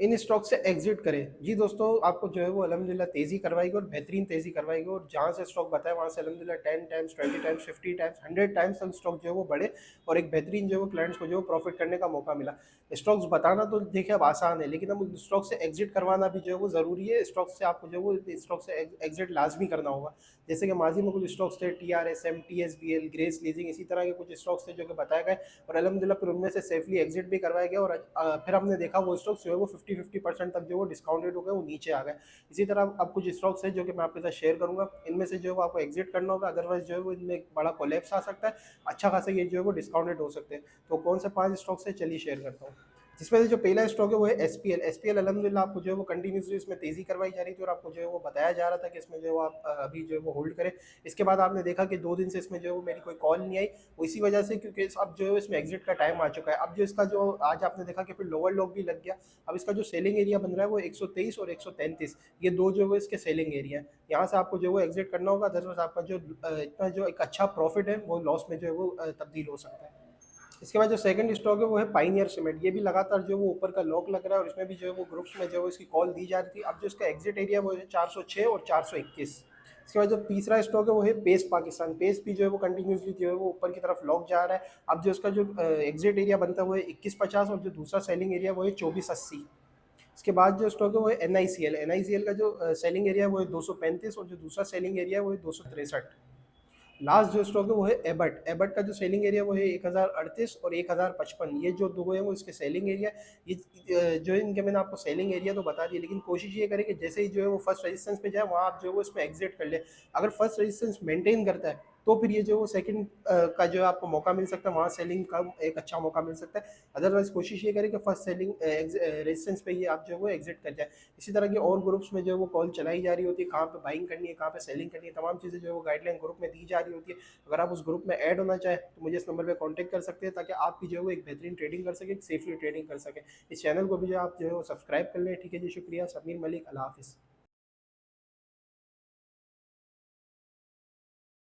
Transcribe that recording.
In stock से exit करें। जी दोस्तों, आपको जो है वो अल्हम्दुलिल्लाह तेज़ी करवाएगी और बेहतरीन तेज़ी करवाएगी, और जहाँ से स्टॉक बताए वहाँ से अल्हम्दुलिल्लाह 10 टाइम्स, 20 टाइम्स, 50 टाइम्स, 100 टाइम्स तक स्टॉक जो है वो बढ़े, और एक बेहतरीन जो है वो क्लाइंट्स को जो है प्रॉफिट करने का मौका मिला। स्टॉक्स बताना तो देखिए अब आसान है, लेकिन अब उन स्टॉक से एग्जिट करवाना भी जो है वो ज़रूरी है। स्टॉक से आपको जो है वो स्टॉक से एग्जिट लाजमी करना होगा। जैसे कि माजी में कुछ स्टॉक्स थे, TRSM, TSBL, ग्रेस लीजिंग, इसी तरह के कुछ स्टॉक्स थे जो कि बताए गए, और अल्हम्दुलिल्लाह फिर उनमें से सेफली एग्जिट भी करवाया गया, और फिर हमने देखा वो स्टॉक्स जो है वो 50-50% तक जो वो डिस्काउंटेड हो गए, वो नीचे आ गए। इसी तरह अब कुछ स्टॉक्स हैं जो कि मैं आपके साथ शेयर करूंगा, इनमें से जो है वो आपको एग्जिट करना होगा, अदरवाइज जो है वो इनमें एक बड़ा कोलैप्स आ सकता है, अच्छा खासा ये जो है वो डिस्काउंटेड हो सकते हैं। तो कौन से 5 स्टॉक्स है, चलिए शेयर करता हूँ। जिसमें से जो पहला स्टॉक है वो है SPL। अल्हम्दुलिल्लाह आपको जो है वो कंटिन्यूसली इसमें तेज़ी करवाई जा रही थी, और आपको जो है वो बताया जा रहा था कि इसमें जो है वो आप अभी जो है वो होल्ड करें। इसके बाद आपने देखा कि 2 दिन से इसमें जो है वो मेरी कोई कॉल नहीं आई, वो इसी वजह से क्योंकि अब जो है इसमें एग्जिट का टाइम आ चुका है। अब जो इसका जो आज आपने देखा कि फिर लोअर लॉक भी लग गया। अब इसका जो सेलिंग एरिया बन रहा है वो 123 और 133, ये दो जो है इसके सेलिंग एरिया है। यहाँ से आपको जो है वो एग्जिट करना होगा, अदरवाइज आपका जो इतना जो एक अच्छा प्रॉफिट है वो लॉस में जो है वो तब्दील हो सकता है। इसके बाद जो सेकंड स्टॉक है वो है पाइनियर सीमेंट। ये भी लगातार जो है वो ऊपर का लॉक लग रहा है, और इसमें भी जो है वो ग्रुप्स में जो है इसकी कॉल दी जा रही थी। अब जो इसका एग्जिट एरिया वो है 406 और 421। इसके बाद जो तीसरा स्टॉक है वो है पेस पाकिस्तान। पेस भी जो है वो कंटिन्यूसली जो है वो ऊपर की तरफ लॉक जा रहा है। अब जो इसका जो एग्जिट एरिया बनता है वो है 2150, और जो दूसरा सेलिंग एरिया वो है 2480। इसके बाद जो स्टॉक है वो है NICL का जो सेलिंग एरिया है वो है 235, और जो दूसरा सेलिंग एरिया है वो है 263। लास्ट जो स्टॉक है वो है एबट का जो सेलिंग एरिया वो है 1038 और 1055। ये जो दो है वो इसके सेलिंग एरिया। ये जो है इनके मैंने आपको सेलिंग एरिया तो बता दिया, लेकिन कोशिश ये करें कि जैसे ही जो है वो फर्स्ट रेजिस्टेंस पे जाए वहाँ आप जो है वो इसमें एग्जिट कर ले। अगर फर्स्ट रेजिस्टेंस मेंटेन करता है तो फिर ये जो वो सेकंड का जो है आपको मौका मिल सकता है, वहाँ सेलिंग का एक अच्छा मौका मिल सकता है। अदरवाइज कोशिश ये करें कि फर्स्ट सेलिंग रेजिस्टेंस पे ही आप जो है वो एग्जिट कर जाए। इसी तरह के और ग्रुप्स में जो है वो कॉल चलाई जा रही होती है, कहाँ पे बाइंग करनी है, कहाँ पे सेलिंग करनी है, तमाम चीज़ें जो है वो गाइडलाइन ग्रुप में दी जा रही होती है। अगर आप उस ग्रुप में ऐड होना चाहें तो मुझे इस नंबर पे कांटेक्ट कर सकते हैं, ताकि आप भी जो है वो एक बेहतरीन ट्रेडिंग कर सकें, सेफली ट्रेडिंग कर सकें। इस चैनल को भी जो आप जो है वो सब्सक्राइब कर लें। ठीक है जी, शुक्रिया। समीर मलिक, अल्लाह हाफिज़।